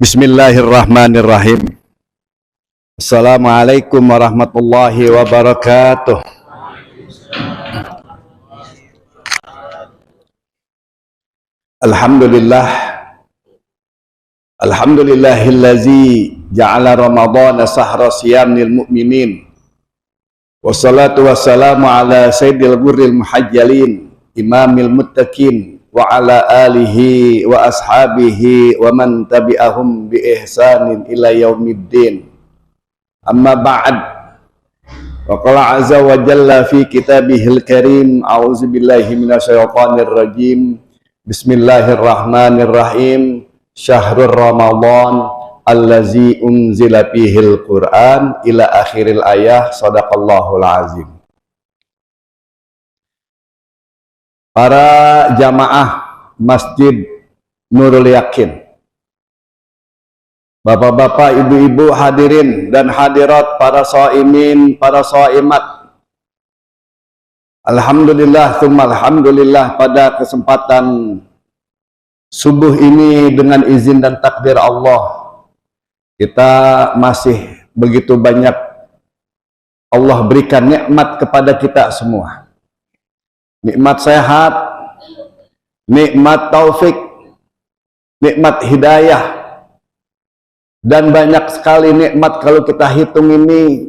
Bismillahirrahmanirrahim. Assalamualaikum warahmatullahi wabarakatuh. Alhamdulillah. Alhamdulillahillazi ja'ala Ramadhana sahra siyamil mu'minin. Wassalatu wassalamu ala sayyidil ghurril muhajjalin, imamil muttaqin, wa ala alihi wa ashabihi wa man tabi'ahum bi ihsanin ila yaumiddin. Amma ba'd. Wa qala azza wa jalla fi kitabihil karim, a'udzu billahi minasyaitonir rajim. Bismillahirrahmanirrahim. Syahrul Ramadan allazi unzila fihil Qur'an ila akhiril ayah. Shadaqallahul azim. Para jamaah Masjid Nurul Yakin, bapak-bapak, ibu-ibu, hadirin dan hadirat, para shaimin, para shaimat, alhamdulillah tsumma alhamdulillah, pada kesempatan subuh ini dengan izin dan takdir Allah, kita masih begitu banyak Allah berikan nikmat kepada kita semua. Nikmat sehat, nikmat taufik, nikmat hidayah, dan banyak sekali nikmat. Kalau kita hitung ini,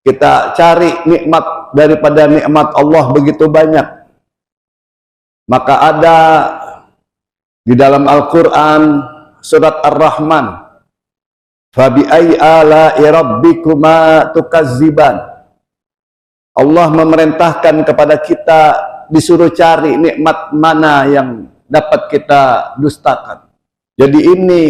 kita cari nikmat daripada nikmat Allah begitu banyak. Maka ada di dalam Al-Quran surat Ar-Rahman, fabi ayyi ala'i rabbikuma tukazziban. Allah memerintahkan kepada kita disuruh cari nikmat mana yang dapat kita dustakan. Jadi ini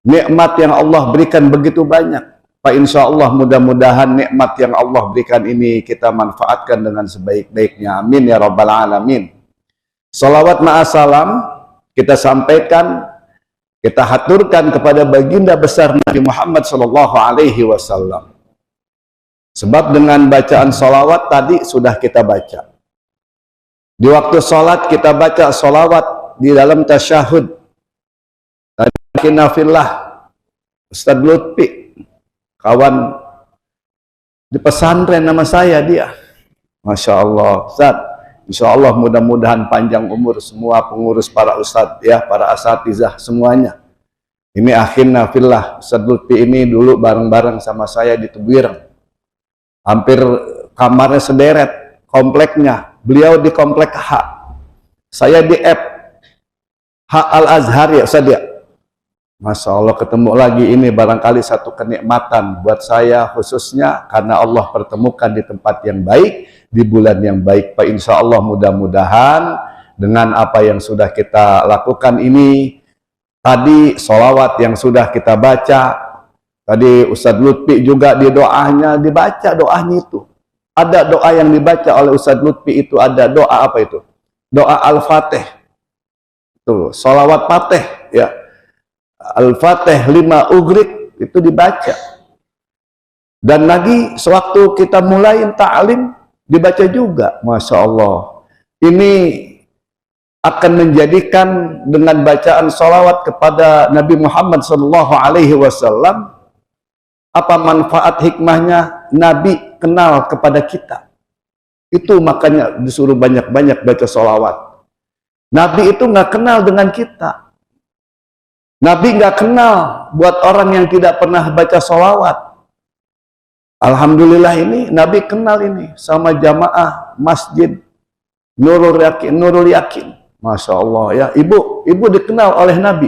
nikmat yang Allah berikan begitu banyak. Pak, insya Allah mudah-mudahan nikmat yang Allah berikan ini kita manfaatkan dengan sebaik-baiknya. Amin ya rabbal alamin. Salawat ma'asalam kita sampaikan, kita haturkan kepada baginda besar Nabi Muhammad SAW. Sebab dengan bacaan sholawat tadi sudah kita baca. Di waktu sholat kita baca sholawat di dalam tasyahud. Kinafillah Ustadz Lutfi, kawan di pesantren nama saya dia. Masya Allah Ustadz, insya Allah mudah-mudahan panjang umur semua pengurus, para ustadz ya, para asatizah semuanya. Ini akhirnya fillah, Ustadz Lutfi ini dulu bareng-bareng sama saya di Tebuireng. Hampir kamarnya sederet kompleknya. Beliau di komplek H, saya di F, H Al-Azhar ya Ustaz ya. Masya Allah, ketemu lagi, ini barangkali satu kenikmatan buat saya khususnya karena Allah pertemukan di tempat yang baik, di bulan yang baik. Pak, insya Allah mudah-mudahan dengan apa yang sudah kita lakukan ini, tadi sholawat yang sudah kita baca, tadi Ustadz Lutfi juga di doanya dibaca doanya itu. Ada doa yang dibaca oleh Ustadz Lutfi itu, ada doa apa itu? Doa Al-Fatih. Tuh, sholawat Fatih ya. Al-Fatih 5 ugrik itu dibaca. Dan lagi sewaktu kita mulai ta'lim dibaca juga. Masya Allah. Ini akan menjadikan dengan bacaan sholawat kepada Nabi Muhammad SAW, apa manfaat hikmahnya Nabi kenal kepada kita. Itu makanya disuruh banyak-banyak baca sholawat. Nabi itu nggak kenal dengan kita. Nabi nggak kenal buat orang yang tidak pernah baca sholawat. Alhamdulillah ini Nabi kenal ini sama jamaah Masjid Nurul Yakin. Masya Allah ya. Ibu dikenal oleh Nabi.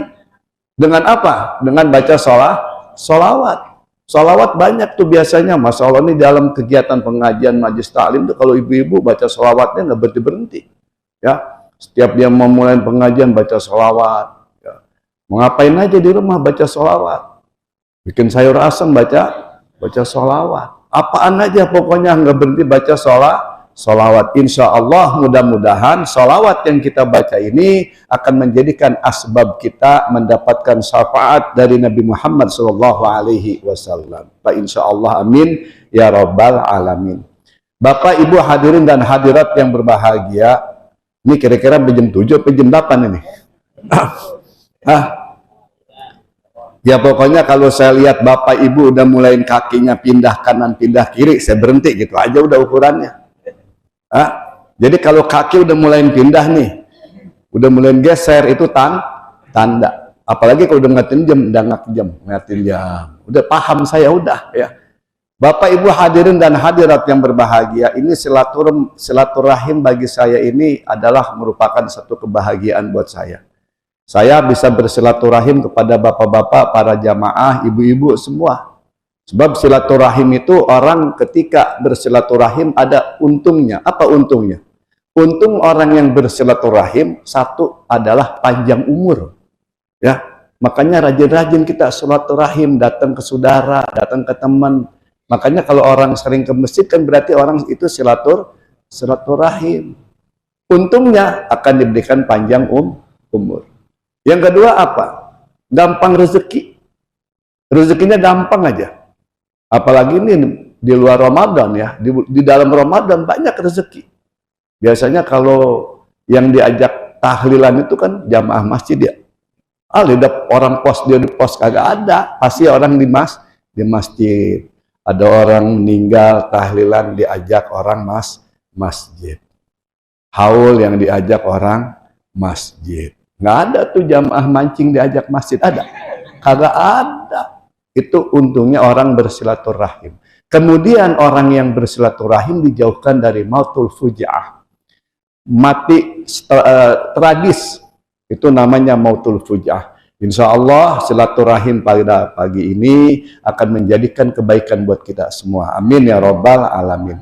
Dengan apa? Dengan baca sholawat. Sholawat banyak tuh biasanya. Masya Allah, ini dalam kegiatan pengajian majelis taklim tuh kalau ibu-ibu baca sholawatnya nggak berhenti-berhenti ya. Setiap dia memulai pengajian baca sholawat ya. Mau ngapain aja di rumah baca sholawat, bikin sayur asam baca sholawat, apaan aja pokoknya nggak berhenti baca sholawat. Insya Allah mudah-mudahan sholawat yang kita baca ini akan menjadikan asbab kita mendapatkan syafaat dari Nabi Muhammad SAW. Pak, insya Allah, amin ya rabbal alamin. Bapak, ibu, hadirin dan hadirat yang berbahagia, ini kira-kira jam 7 atau jam 8 ini? Ya pokoknya kalau saya lihat bapak ibu udah mulain kakinya pindah kanan pindah kiri, saya berhenti gitu aja udah ukurannya. Hah? Jadi kalau kaki udah mulain pindah nih, udah mulain geser itu tanda. Apalagi kalau udah ngeliatin jam, udah paham saya udah ya. Bapak ibu hadirin dan hadirat yang berbahagia, ini silaturahim bagi saya ini adalah merupakan satu kebahagiaan buat saya. Saya bisa bersilaturahim kepada bapak-bapak, para jamaah, ibu-ibu semua. Sebab silaturahim itu orang ketika bersilaturahim ada untungnya. Apa untungnya? Untung orang yang bersilaturahim satu adalah panjang umur. Ya, makanya rajin-rajin kita silaturahim, datang ke saudara, datang ke teman. Makanya kalau orang sering ke masjid kan berarti orang itu silaturahim. Untungnya akan diberikan panjang umur. Yang kedua apa? Gampang rezeki. Rezekinya gampang aja. Apalagi ini di luar Ramadan ya. Di dalam Ramadan banyak rezeki. Biasanya kalau yang diajak tahlilan itu kan jamaah masjid ya. Lihat orang dia di pos kagak ada. Pasti orang di masjid. Ada orang meninggal tahlilan diajak orang masjid. Haul yang diajak orang masjid. Nggak ada tuh jamaah mancing diajak masjid, ada? Kagak ada. Itu untungnya orang bersilaturahim. Kemudian orang yang bersilaturahim dijauhkan dari mautul fujaah. Mati tragis. Itu namanya mautul fujaah. Insya Allah silaturahim pada pagi ini akan menjadikan kebaikan buat kita semua. Amin ya Rabbal Alamin.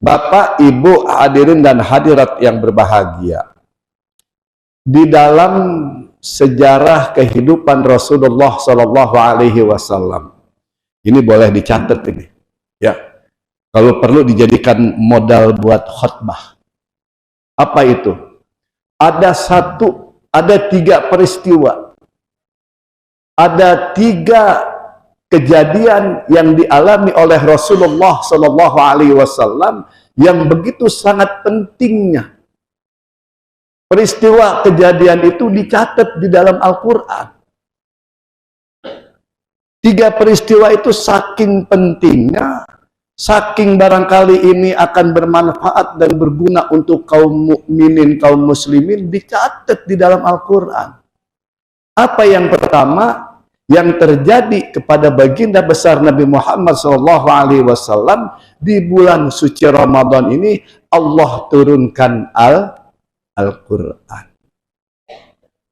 Bapak, Ibu, hadirin dan hadirat yang berbahagia. Di dalam sejarah kehidupan Rasulullah Shallallahu Alaihi Wasallam, ini boleh dicatat ini, ya. Kalau perlu dijadikan modal buat khutbah. Apa itu? Ada 3 peristiwa, ada 3 kejadian yang dialami oleh Rasulullah Shallallahu Alaihi Wasallam yang begitu sangat pentingnya. Peristiwa kejadian itu dicatat di dalam Al-Quran. 3 peristiwa itu saking pentingnya, saking barangkali ini akan bermanfaat dan berguna untuk kaum mukminin, kaum muslimin, dicatat di dalam Al-Quran. Apa yang pertama yang terjadi kepada baginda besar Nabi Muhammad SAW di bulan suci Ramadan ini? Allah turunkan Al-Quran.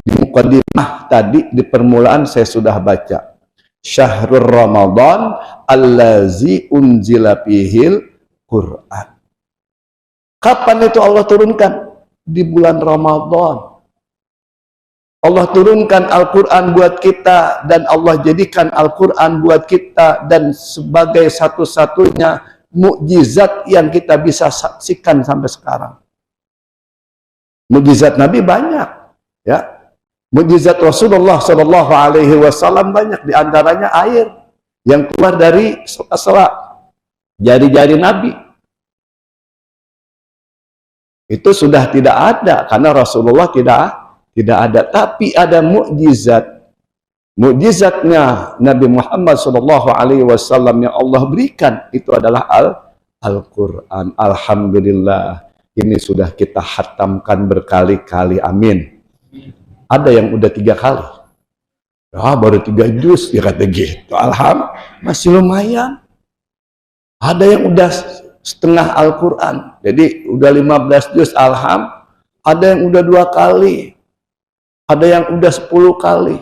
Di mukadimah tadi, di permulaan saya sudah baca. Syahrul Ramadan allazi unzila fihil Quran. Kapan itu Allah turunkan? Di bulan Ramadan. Allah turunkan Al-Quran buat kita, dan Allah jadikan Al-Quran buat kita dan sebagai satu-satunya mukjizat yang kita bisa saksikan sampai sekarang. Mukjizat Nabi banyak, ya. Mukjizat Rasulullah Shallallahu Alaihi Wasallam banyak, diantaranya air yang keluar dari sela-sela jari-jari Nabi. Itu sudah tidak ada karena Rasulullah tidak ada, tapi ada mukjizat. Mukjizatnya Nabi Muhammad Shallallahu Alaihi Wasallam yang Allah berikan itu adalah Al-Quran. Alhamdulillah. Ini sudah kita khatamkan berkali-kali, amin. Ada yang udah 3 kali. Ya, baru 3 juz, ya kata gitu. Alhamdulillah, masih lumayan. Ada yang udah setengah Al-Quran. Jadi udah 15 juz, alhamdulillah. Ada yang udah 2 kali. Ada yang udah 10 kali.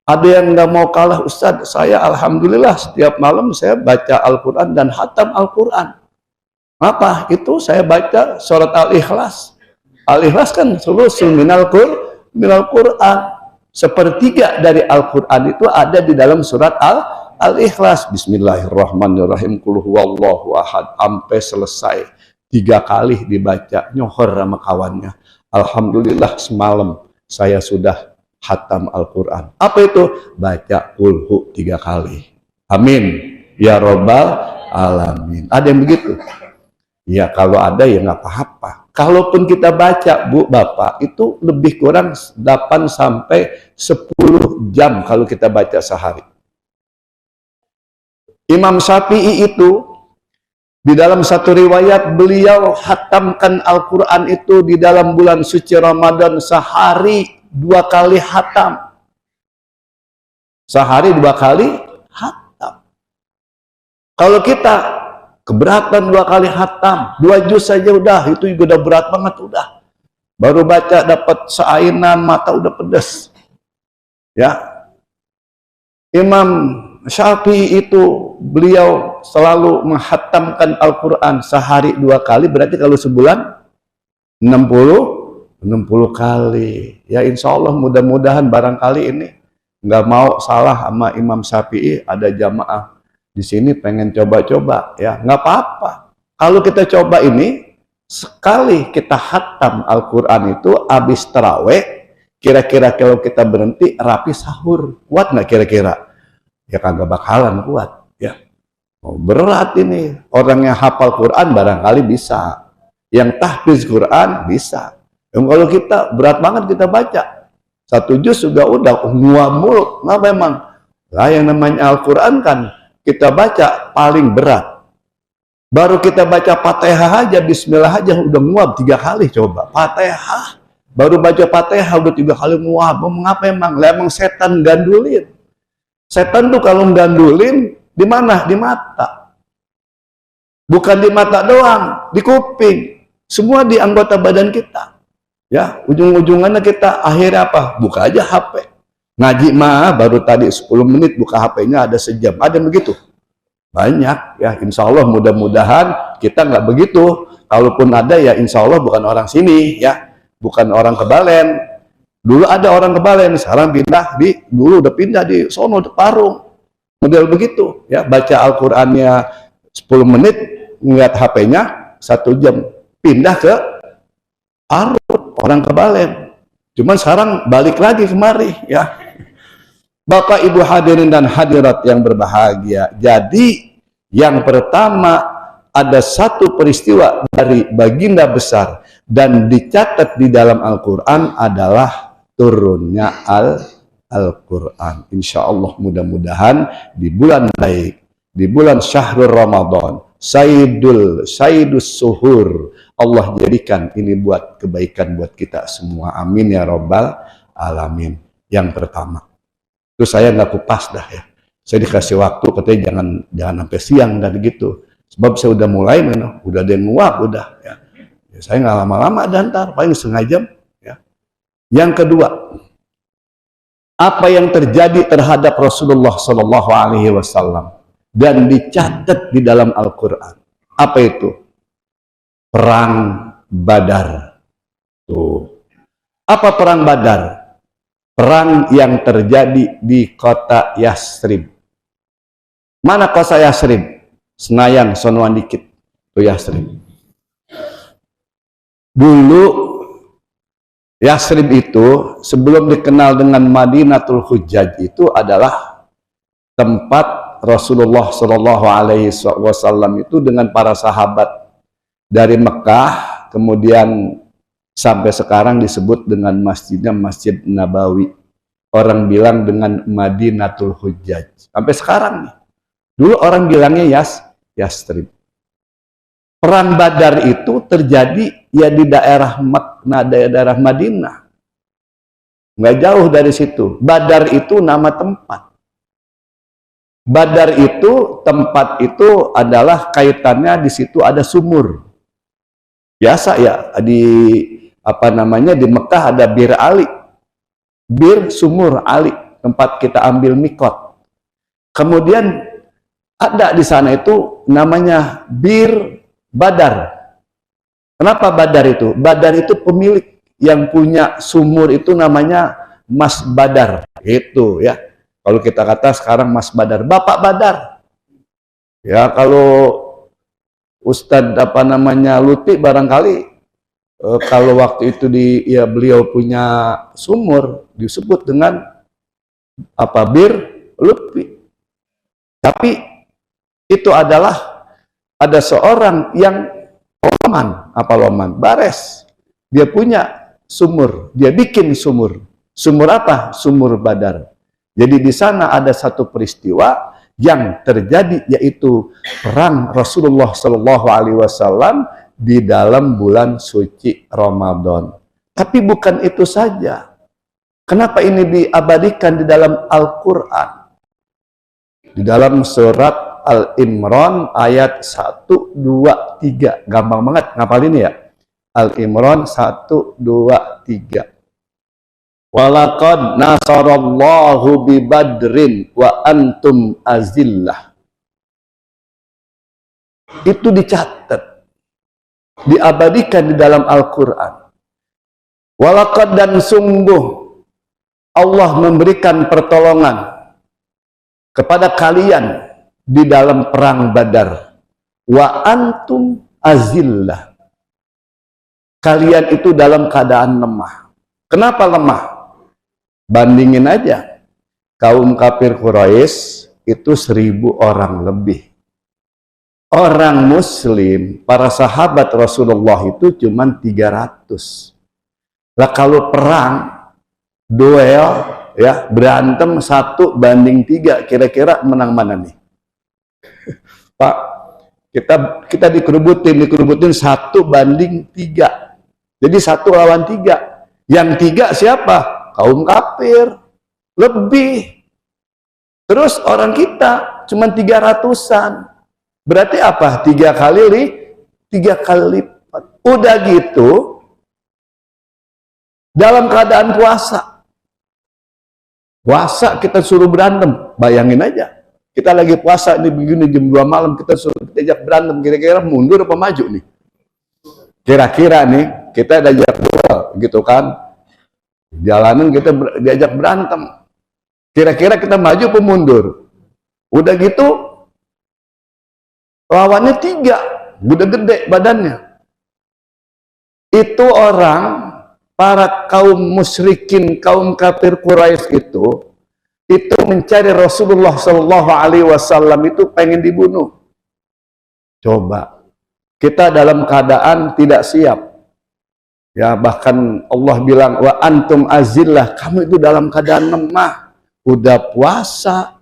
Ada yang nggak mau kalah, Ustadz, saya alhamdulillah setiap malam saya baca Al-Quran dan khatam Al-Quran. Apa itu? Saya baca surat Al-Ikhlas. Al-Ikhlas kan sulusul minal Quran. Sepertiga dari Al-Quran itu ada di dalam surat Al-Ikhlas. Bismillahirrahmanirrahim. Qul huwallahu ahad. Sampai selesai 3 kali dibaca. Nyohor sama kawannya. Alhamdulillah semalam saya sudah khatam Al-Quran. Apa itu? Baca Qul 3 kali. Amin. Ya Rabbal Alamin. Ada yang begitu? Ya kalau ada ya nggak apa-apa. Kalaupun kita baca, Bu, Bapak, itu lebih kurang 8 sampai 10 jam kalau kita baca sehari. Imam Syafi'i itu, di dalam satu riwayat, beliau hatamkan Al-Quran itu di dalam bulan suci Ramadan sehari 2 kali hatam. Sehari 2 kali hatam. Kalau kita keberatan 2 kali hatam, 2 juz saja udah, itu juga udah berat banget udah. Baru baca dapat seainan, mata udah pedas. Ya. Imam Syafi'i itu beliau selalu menghatamkan Al-Quran sehari 2 kali, berarti kalau sebulan 60 kali. Ya insya Allah mudah-mudahan barangkali ini nggak mau salah sama Imam Syafi'i, ada jamaah di sini pengen coba-coba, ya nggak apa-apa. Kalau kita coba ini, sekali kita hatam Al-Quran itu habis taraweh, kira-kira kalau kita berhenti rapi sahur, kuat nggak kira-kira? Ya kagak bakalan kuat, ya. Oh, berat ini. Orang yang hafal Quran barangkali bisa, yang tahfiz Quran bisa. Kalau kita berat banget kita baca 1 juz juga udah nguap mulut. Nah memang lah yang namanya Al-Quran kan kita baca paling berat. Baru kita baca Fatihah aja, Bismillah aja udah nguap 3 kali. Coba Fatihah, baru baca Fatihah udah 3 kali nguap. Mengapa emang? Lah emang setan gandulin. Setan tuh kalau gandulin di mana? Di mata. Bukan di mata doang, di kuping. Semua di anggota badan kita. Ya, ujung-ujungannya kita akhirnya apa? Buka aja HP. Ngaji mah baru tadi 10 menit buka HP-nya ada sejam. Ada begitu? Banyak ya. Insya Allah mudah-mudahan kita nggak begitu. Kalaupun ada ya insya Allah bukan orang sini ya, bukan orang Kebalen. Dulu ada orang Kebalen, sekarang pindah dulu udah pindah di sono di Parung. Model begitu ya, baca Al-Qur'annya 10 menit, ngeliat HP-nya 1 jam. Pindah ke Parung, orang Kebalen. Cuman sekarang balik lagi kemari ya. Bapak Ibu hadirin dan hadirat yang berbahagia. Jadi yang pertama ada satu peristiwa dari baginda besar dan dicatat di dalam Al-Quran adalah turunnya Al-Quran. Insya Allah mudah-mudahan di bulan baik, di bulan Syahrul Ramadan, Sayyidus Suhur, Allah jadikan ini buat kebaikan buat kita semua. Amin ya Rabbal Alamin. Yang pertama. Itu saya nggak kupas dah ya. Saya dikasih waktu katanya jangan sampai siang dan gitu. Sebab saya udah mulai, udah ada yang nguap udah ya. Ya saya nggak lama-lama dantar, paling setengah jam. Ya. Yang kedua, apa yang terjadi terhadap Rasulullah Shallallahu Alaihi Wasallam dan dicatat di dalam Al-Quran. Apa itu? Perang Badar. Tuh. Apa perang Badar? Perang yang terjadi di kota Yasrib. Mana kota Yasrib? Senayan, sonoan dikit. Itu Yasrib. Dulu Yasrib itu sebelum dikenal dengan Madinatul Hujjaj itu adalah tempat Rasulullah Shallallahu Alaihi Wasallam itu dengan para sahabat dari Mekah, kemudian sampai sekarang disebut dengan masjidnya Masjid Nabawi. Orang bilang dengan Madinatul Hujjaj. Sampai sekarang nih. Dulu orang bilangnya Yasrib. Perang Badar itu terjadi ya di daerah Madinah. Nggak jauh dari situ. Badar itu nama tempat. Badar itu tempat itu adalah kaitannya di situ ada sumur. Biasa ya di di Mekah ada Bir Ali. Bir sumur Ali, tempat kita ambil mikot. Kemudian ada di sana itu namanya Bir Badar. Kenapa Badar itu? Badar itu pemilik yang punya sumur itu namanya Mas Badar. Gitu ya. Kalau kita kata sekarang Mas Badar, Bapak Badar. Ya kalau Ustadz Luti barangkali kalau waktu itu beliau punya sumur disebut dengan Bir Lutfi. Tapi itu adalah ada seorang yang Loman, apa Loman? Bares. Dia punya sumur, dia bikin sumur. Sumur apa? Sumur Badar. Jadi di sana ada satu peristiwa yang terjadi, yaitu perang Rasulullah Shallallahu Alaihi Wasallam di dalam bulan suci Ramadan. Tapi bukan itu saja. Kenapa ini diabadikan di dalam Al-Quran? Di dalam surat Al-Imran ayat 1, 2, 3. Gampang banget ngapalin ya. Al-Imran 1, 2, 3. Walaqad nasarallahu bi badrin wa antum azillah. Itu dicatat, diabadikan di dalam Al-Quran. Walaqad, dan sungguh Allah memberikan pertolongan kepada kalian di dalam perang Badar. Wa antum azillah. Kalian itu dalam keadaan lemah. Kenapa lemah? Bandingin aja, kaum kafir Quraisy itu 1000 orang lebih. Orang muslim, para sahabat Rasulullah itu cuma 300. Lah kalau perang, duel, ya, berantem 1 banding 3, kira-kira menang mana nih? Pak, kita dikerubutin 1 banding 3. Jadi 1 lawan 3. Yang 3 siapa? Kaum kafir. Lebih. Terus orang kita cuma 300-an. Berarti apa? 3 kali lipat. Udah gitu, dalam keadaan puasa. Puasa kita suruh berantem. Bayangin aja. Kita lagi puasa ini begini jam 2 malam, kita suruh diajak berantem. Kira-kira mundur apa maju nih? Kira-kira nih, kita diajak duel gitu kan. Jalanan kita diajak berantem. Kira-kira kita maju apa mundur? Udah gitu, lawannya 3. Udah gede badannya. Itu orang, para kaum musyrikin, kaum kafir Quraisy itu mencari Rasulullah Shallallahu Alaihi Wasallam itu pengen dibunuh. Coba, kita dalam keadaan tidak siap. Ya, bahkan Allah bilang wa antum azillah, kamu itu dalam keadaan lemah. Udah puasa,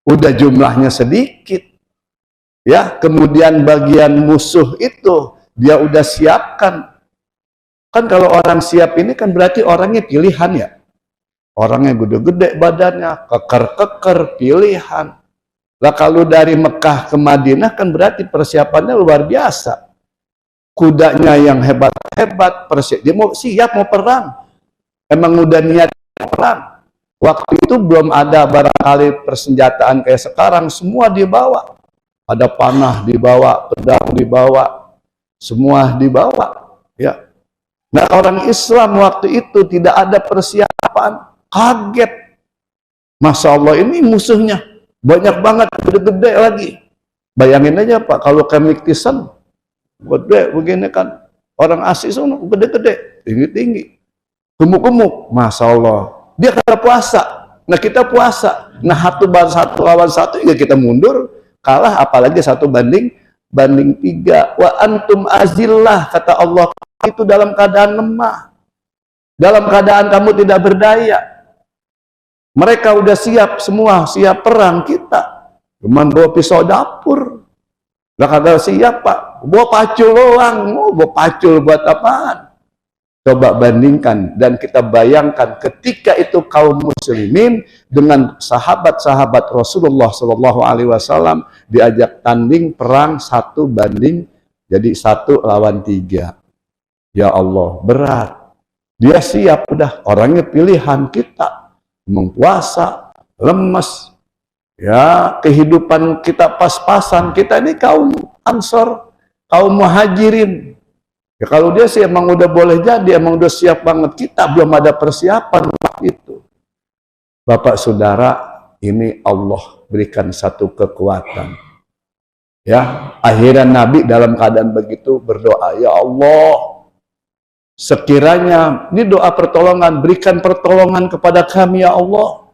udah jumlahnya sedikit. Ya, kemudian bagian musuh itu dia udah siapkan. Kan kalau orang siap ini kan berarti orangnya pilihan ya. Orangnya gede-gede badannya, keker-keker, pilihan. Lah kalau dari Mekah ke Madinah kan berarti persiapannya luar biasa. Kudanya yang hebat-hebat, dia mau siap mau perang. Emang udah niat perang. Waktu itu belum ada barangkali persenjataan kayak sekarang, semua dibawa. Ada panah dibawa, pedang dibawa, semua dibawa. Ya. Nah, orang Islam waktu itu tidak ada persiapan, kaget. Masya Allah, ini musuhnya banyak banget, gede-gede lagi. Bayangin aja Pak, kalau Kemiktisan gede begini kan, orang asli sana gede-gede, tinggi-tinggi, gemuk-gemuk, Masya Allah. Dia kata puasa, nah kita puasa, nah 1 lawan 1 ya kita mundur, kalah, apalagi 1 banding 3. Wa antum azillah, kata Allah, itu dalam keadaan lemah, dalam keadaan kamu tidak berdaya. Mereka udah siap semua, siap perang, kita cuman bawa pisau dapur. Lah kagak siap Pak, bawa pacul doang. Bawa pacul buat apaan? Coba bandingkan dan kita bayangkan ketika itu kaum muslimin dengan sahabat-sahabat Rasulullah Shallallahu Alaihi Wasallam diajak tanding perang 1 banding, jadi 1 lawan 3. Ya Allah, berat. Dia siap, udah orangnya pilihan, kita mempuasa, lemes. Ya, kehidupan kita pas-pasan. Kita ini kaum Ansor, kaum Muhajirin. Ya, kalau dia sih emang udah boleh jadi, emang udah siap banget. Kita belum ada persiapan waktu itu. Bapak Saudara, ini Allah berikan satu kekuatan. Ya, akhirnya Nabi dalam keadaan begitu berdoa, ya Allah, sekiranya ini doa pertolongan, berikan pertolongan kepada kami ya Allah.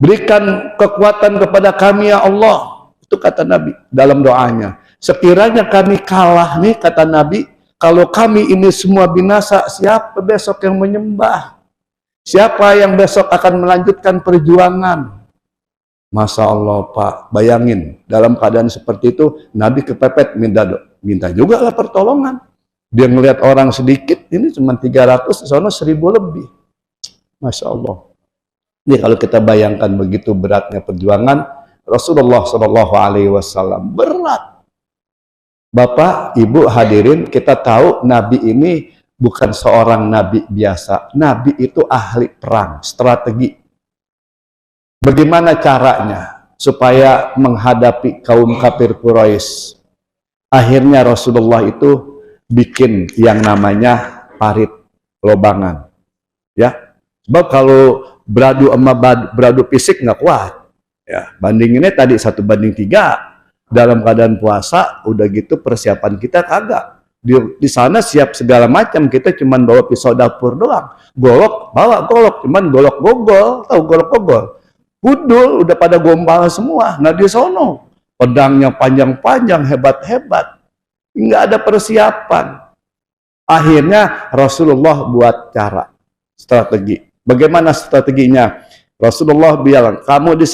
Berikan kekuatan kepada kami ya Allah. Itu kata Nabi dalam doanya. Sekiranya kami kalah nih, kata Nabi, kalau kami ini semua binasa, siapa besok yang menyembah? Siapa yang besok akan melanjutkan perjuangan? Masya Allah Pak, bayangin dalam keadaan seperti itu, Nabi kepepet minta juga lah pertolongan. Dia ngelihat orang sedikit, ini cuma 300, soalnya 1000 lebih. Masya Allah. Jadi kalau kita bayangkan begitu beratnya perjuangan Rasulullah Shallallahu Alaihi Wasallam, berat. Bapak, Ibu hadirin, kita tahu Nabi ini bukan seorang Nabi biasa. Nabi itu ahli perang, strategi. Bagaimana caranya supaya menghadapi kaum kafir Quraisy? Akhirnya Rasulullah itu bikin yang namanya parit, lobangan. Ya, sebab kalau beradu sama beradu fisik nggak kuat. Ya, bandinginnya tadi 1:3. Dalam keadaan puasa, udah gitu persiapan kita kagak. Di sana siap segala macam, kita cuman bawa pisau dapur doang. Golok, bawa golok, cuman golok gogol, tahu golok gogol. Budul, udah pada gombal semua. Nah di sono, pedangnya panjang-panjang, hebat-hebat. Nggak ada persiapan. Akhirnya Rasulullah buat cara, strategi. Bagaimana strateginya? Rasulullah bilang, kamu di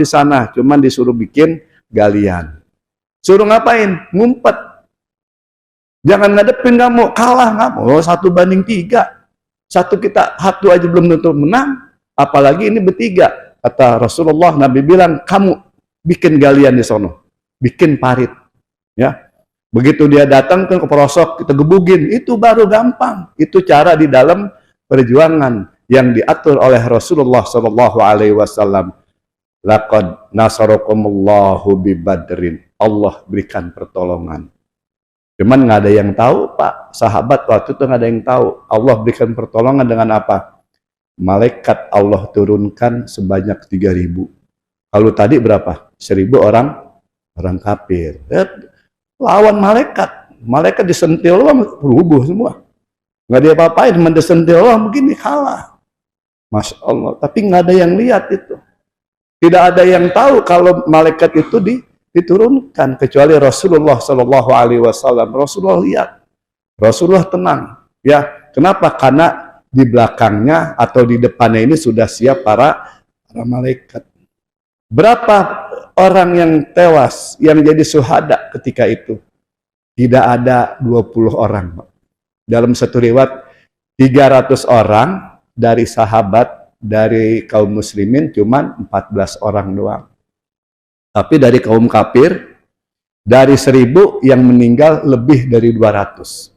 sana, cuman disuruh bikin galian. Suruh ngapain? Ngumpet. Jangan ngadepin kamu, kalah kamu. Oh, 1:3. Satu aja belum tentu menang, apalagi ini bertiga. Kata Rasulullah, Nabi bilang, kamu bikin galian di sono, bikin parit. Ya, begitu dia datang ke pelosok, kita gebugin. Itu baru gampang. Itu cara di dalam perjuangan yang diatur oleh Rasulullah Shallallahu Alaihi Wasallam. Laqad nasarakumullahu bi Badrin. Allah berikan pertolongan. Cuman nggak ada yang tahu, Pak. Sahabat waktu itu nggak ada yang tahu. Allah berikan pertolongan dengan apa? Malaikat Allah turunkan sebanyak 3000. Kalau tadi berapa? 1000 orang kafir. Lawan malaikat. Malaikat disentil Allah, rubuh semua. Nggak dia apa-apain, mendesentil Allah begini, kalah. Masya Allah. Tapi nggak ada yang lihat itu. Tidak ada yang tahu kalau malaikat itu diturunkan kecuali Rasulullah Shallallahu Alaihi Wasallam. Rasulullah lihat, Rasulullah tenang. Ya, kenapa? Karena di belakangnya atau di depannya ini sudah siap para malaikat. Berapa orang yang tewas, yang jadi syuhada ketika itu? Tidak ada 20 orang. Dalam satu riwayat 300 orang dari sahabat, dari kaum muslimin cuman 14 orang doang. Tapi dari kaum kafir, dari 1000 yang meninggal lebih dari 200.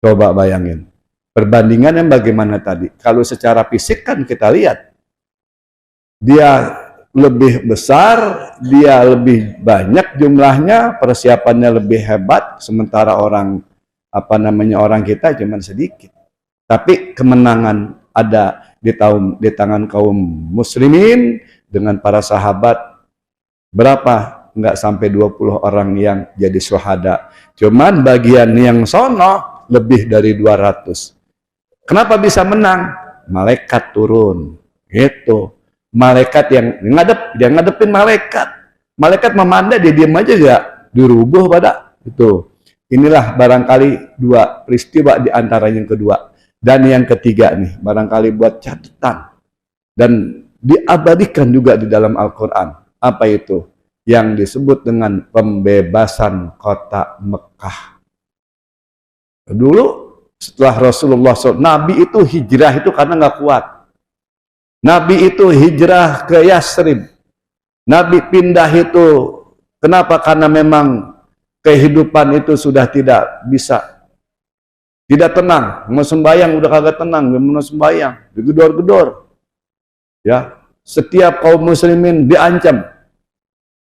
Coba bayangin. Perbandingannya bagaimana tadi? Kalau secara fisik kan kita lihat. Dia lebih besar, dia lebih banyak jumlahnya, persiapannya lebih hebat, sementara orang kita cuman sedikit. Tapi kemenangan ada di tangan kaum muslimin dengan para sahabat. Berapa? Nggak sampai 20 orang yang jadi syuhada. Cuman bagian yang sono lebih dari 200. Kenapa bisa menang? Malaikat turun. Gitu. Malaikat yang ngadepin malaikat. Malaikat memandai, dia diam aja gak dirubuh pada itu. Inilah barangkali dua peristiwa di antara yang kedua. Dan yang ketiga nih, barangkali buat catatan. Dan diabadikan juga di dalam Al-Quran. Apa itu? Yang disebut dengan pembebasan kota Mekah. Dulu setelah Rasulullah SAW, Nabi itu hijrah itu karena nggak kuat. Nabi itu hijrah ke Yasrib. Nabi pindah itu, kenapa? Karena memang kehidupan itu sudah tidak bisa. Tidak tenang, mau sembahyang udah kagak tenang, mau sembahyang, digedor-gedor. Ya, setiap kaum muslimin diancam.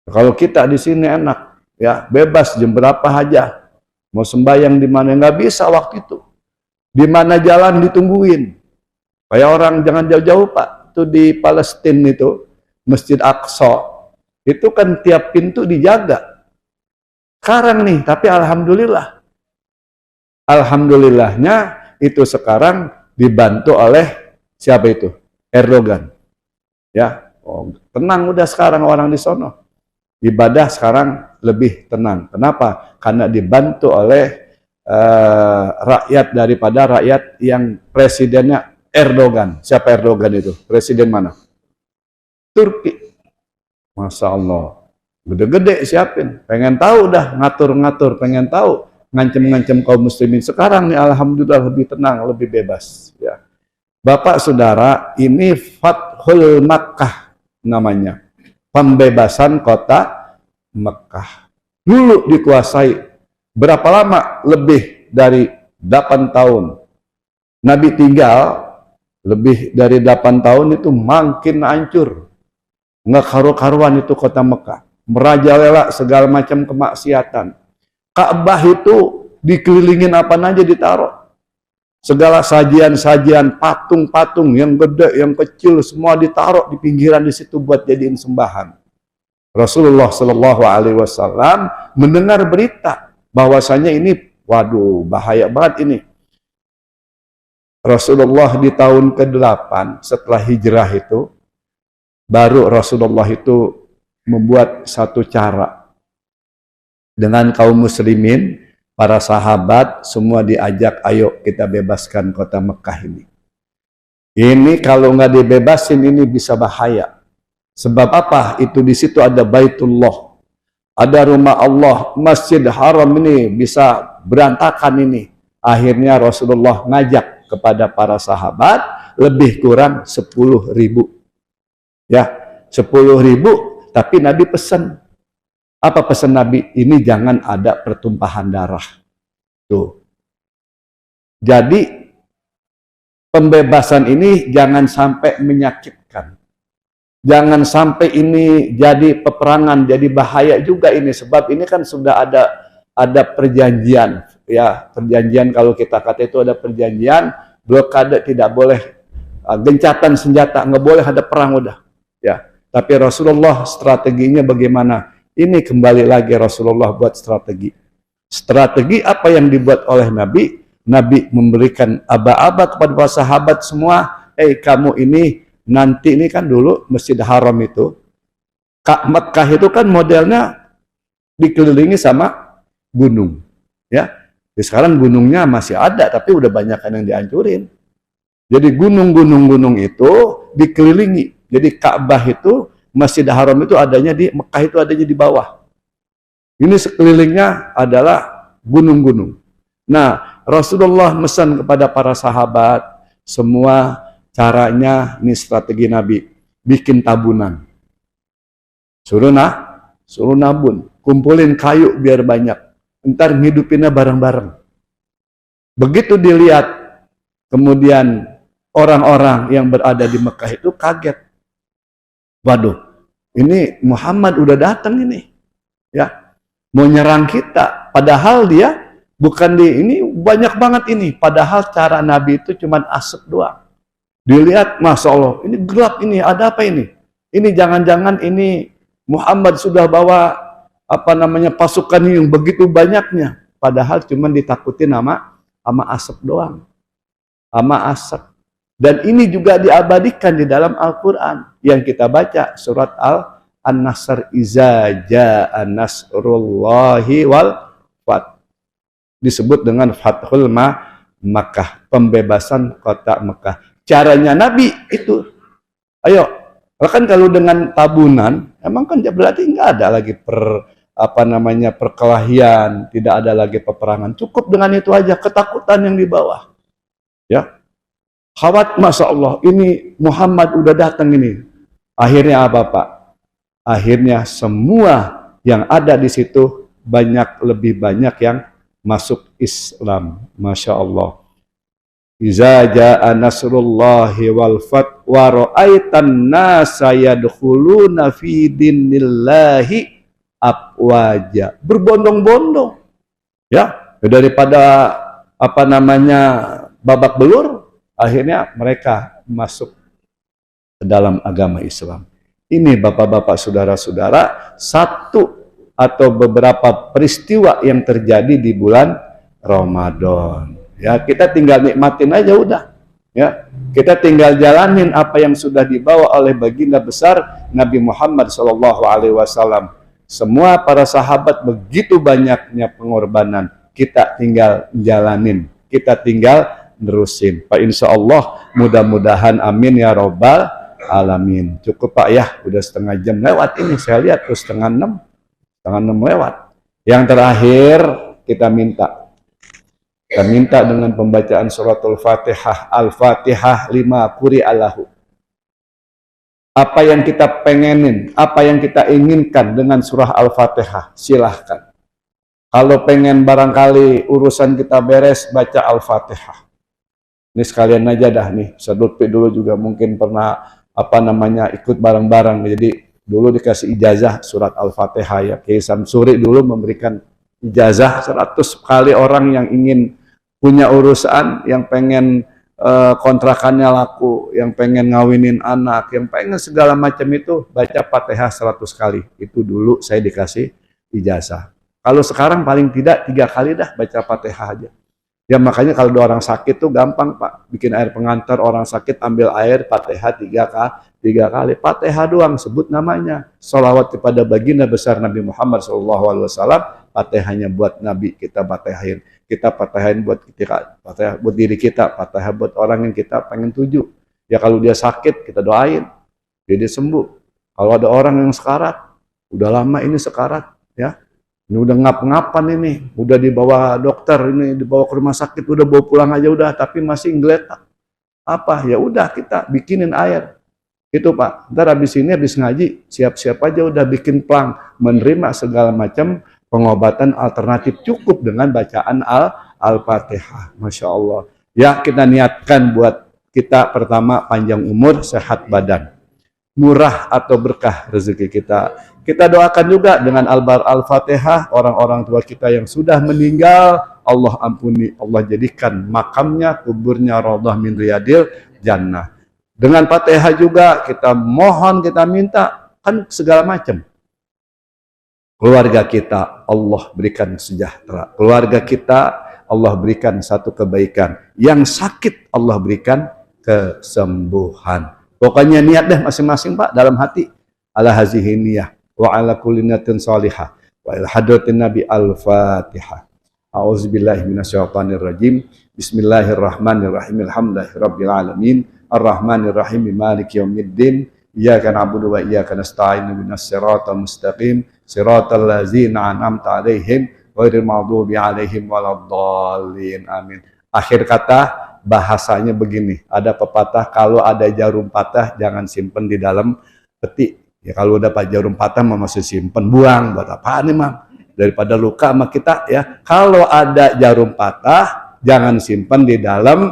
Kalau kita di sini enak, ya bebas jam berapa aja, mau sembahyang di mana nggak bisa waktu itu. Di mana jalan ditungguin. Kayak orang jangan jauh-jauh Pak, itu di Palestina itu Masjid Aqsa, itu kan tiap pintu dijaga. Sekarang nih, tapi alhamdulillahnya itu sekarang dibantu oleh siapa itu? Erdogan. Ya, tenang udah sekarang orang di sono. Ibadah sekarang lebih tenang. Kenapa? Karena dibantu oleh rakyat daripada rakyat yang presidennya Erdogan. Siapa Erdogan itu? Presiden mana? Turki. Masya Allah. Gede-gede siapin. Pengen tahu dah, ngatur-ngatur. Pengen tahu, ngancem-ngancem kaum muslimin. Sekarang nih alhamdulillah lebih tenang, lebih bebas. Ya. Bapak saudara, ini Fathul Makkah namanya. Pembebasan kota Mekah. Dulu dikuasai. Berapa lama? Lebih dari 8 tahun. Nabi tinggal lebih dari 8 tahun itu makin hancur. Nggak karu-karuan itu kota Mekah. Merajalela segala macam kemaksiatan. Ka'bah itu dikelilingin apa aja ditaruh. Segala sajian-sajian, patung-patung yang gede, yang kecil, semua ditaruh di pinggiran di situ buat jadiin sembahan. Rasulullah Shallallahu Alaihi Wasallam mendengar berita bahwasanya ini, waduh, bahaya banget ini. Rasulullah di tahun ke-8 setelah hijrah itu, baru Rasulullah itu membuat satu cara dengan kaum muslimin, para sahabat semua diajak, ayo kita bebaskan kota Mekah ini. Ini kalau nggak dibebasin ini bisa bahaya. Sebab apa? Itu di situ ada Baitullah, ada rumah Allah, Masjid Haram ini bisa berantakan ini. Akhirnya Rasulullah ngajak kepada para sahabat lebih kurang 10.000. Ya, 10.000, tapi Nabi pesan. Apa pesan Nabi? Ini jangan ada pertumpahan darah. Tuh. Jadi pembebasan ini jangan sampai menyakitkan. Jangan sampai ini jadi peperangan, jadi bahaya juga ini. Sebab ini kan sudah ada perjanjian. Ya, perjanjian kalau kita kata itu ada perjanjian, blokade tidak boleh, gencatan senjata, nggak boleh ada perang udah. Ya, tapi Rasulullah strateginya bagaimana? Ini kembali lagi Rasulullah buat strategi. Strategi apa yang dibuat oleh Nabi? Nabi memberikan aba-aba kepada para sahabat semua. Kamu ini nanti ini kan dulu Masjid Haram itu, Mekah itu kan modelnya dikelilingi sama gunung. Ya, sekarang gunungnya masih ada, tapi udah banyak yang dihancurin. Jadi gunung-gunung itu dikelilingi. Jadi Ka'bah itu, Masjid Haram itu adanya di Mekah, itu adanya di bawah. Ini sekelilingnya adalah gunung-gunung. Nah, Rasulullah mesan kepada para sahabat, semua caranya, ini strategi Nabi, bikin tabunan. Suruh nabun, kumpulin kayu biar banyak. Ntar ngidupinnya bareng-bareng. Begitu dilihat, kemudian orang-orang yang berada di Mekah itu kaget. Waduh, ini Muhammad udah datang ini, ya, mau nyerang kita. Padahal dia bukan ini banyak banget ini. Padahal cara Nabi itu cuman asap doang. Dilihat, masya Allah, ini gelap ini, ada apa ini? Ini jangan-jangan ini Muhammad sudah bawa pasukan yang begitu banyaknya. Padahal cuman ditakutin sama asap doang, sama asap. Dan ini juga diabadikan di dalam Al-Quran yang kita baca surat An-Nasr, iza ja'a nasrullahi wal fath. Disebut dengan Fathul Makkah, pembebasan kota Mekah. Caranya Nabi itu, ayo, kan kalau dengan tabunan, emang kan berarti nggak ada lagi perkelahian, tidak ada lagi peperangan. Cukup dengan itu aja, ketakutan yang di bawah. Ya. Khawat, masya Allah, ini Muhammad udah datang ini. Akhirnya apa, Pak? Akhirnya semua yang ada di situ lebih banyak yang masuk Islam, masya Allah. Iza ja'a nasrullahi wal fath wa ra'aitan nasa yadkhuluna fi dinillahi afwaja. Berbondong-bondong. Ya, daripada babak belur. Akhirnya mereka masuk ke dalam agama Islam. Ini bapak-bapak, saudara-saudara, satu atau beberapa peristiwa yang terjadi di bulan Ramadan. Ya, kita tinggal nikmatin aja udah. Ya, kita tinggal jalanin apa yang sudah dibawa oleh baginda besar Nabi Muhammad SAW. Semua para sahabat begitu banyaknya pengorbanan, kita tinggal jalanin, kita tinggal nerusin. Pak, insya Allah mudah-mudahan, amin ya robbal alamin. Cukup Pak ya, udah setengah jam lewat ini, saya lihat tuh setengah enam lewat. Yang terakhir kita minta dengan pembacaan suratul Fatihah, Al-Fatihah lima quri alahu. Apa yang kita pengenin, apa yang kita inginkan dengan surah Al-Fatihah, silahkan. Kalau pengen barangkali urusan kita beres, baca Al-Fatihah. Ini sekalian aja dah nih, Ustaz Lutfi dulu juga mungkin pernah ikut bareng-bareng. Jadi dulu dikasih ijazah surat Al-Fatihah ya. Kiai Samsuri dulu memberikan ijazah 100 kali orang yang ingin punya urusan, yang pengen kontrakannya laku, yang pengen ngawinin anak, yang pengen segala macam itu, baca Fatihah 100 kali. Itu dulu saya dikasih ijazah. Kalau sekarang paling tidak 3 kali dah baca Fatihah aja. Ya makanya kalau ada orang sakit tuh gampang Pak, bikin air pengantar, orang sakit ambil air Fatihah 3 kali. Fatihah doang, sebut namanya. Sholawat kepada baginda besar Nabi Muhammad SAW. Fatihahnya buat Nabi, kita fatihahin. Kita fatihahin buat kita, Fatihah buat diri kita, Fatihah buat orang yang kita pengen tuju. Ya kalau dia sakit, kita doain, dia sembuh. Kalau ada orang yang sekarat, udah lama ini sekarat, ya, ini udah ngap-ngapan ini, udah dibawa dokter, ini dibawa ke rumah sakit, udah bawa pulang aja udah, tapi masih ngeletak. Apa? Ya udah kita bikinin air. Itu Pak, ntar habis ini, habis ngaji, siap-siap aja udah bikin plang, menerima segala macam pengobatan alternatif, cukup dengan bacaan Al-Fatihah. Masya Allah. Ya, kita niatkan buat kita pertama panjang umur, sehat badan, murah atau berkah rezeki kita. Kita doakan juga dengan Al-Fatihah orang-orang tua kita yang sudah meninggal, Allah ampuni, Allah jadikan makamnya, kuburnya raudhah min riyadil jannah. Dengan Fatihah juga kita mohon, kita minta, kan segala macam. Keluarga kita Allah berikan sejahtera, keluarga kita Allah berikan satu kebaikan, yang sakit Allah berikan kesembuhan. Pokoknya niat deh masing-masing Pak dalam hati. Ala hazihi niyah wa ala kulli niyatin salihah wa ila hadratin nabi. Al-Fatihah. A'udzubillahi minasyaitonir rajim. Bismillahirrahmanirrahim. Alhamdulillahirabbil alamin. Arrahmanirrahim. Maliki yaumiddin. Iyyaka na'budu wa iyyaka nasta'in. Ihdinas siratal mustaqim. Siratal ladzina an'amta 'alaihim ghairil maghdubi 'alaihim waladdallin. Amin. Akhir kata bahasanya begini, ada pepatah, kalau ada jarum patah jangan simpen di dalam peti. Ya kalau udah pak jarum patah mah masih simpen, buang, buat apaan nih Mam? Daripada luka sama kita ya. Kalau ada jarum patah jangan simpen di dalam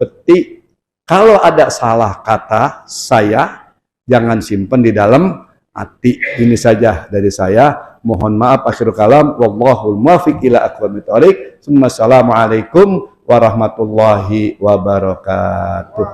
peti. Kalau ada salah kata saya jangan simpen di dalam hati. Ini saja dari saya. Mohon maaf, akhirul kalam. Wallahul muwaffiq ila aqwamit thoriq. Assalamualaikum warahmatullahi wabarakatuh.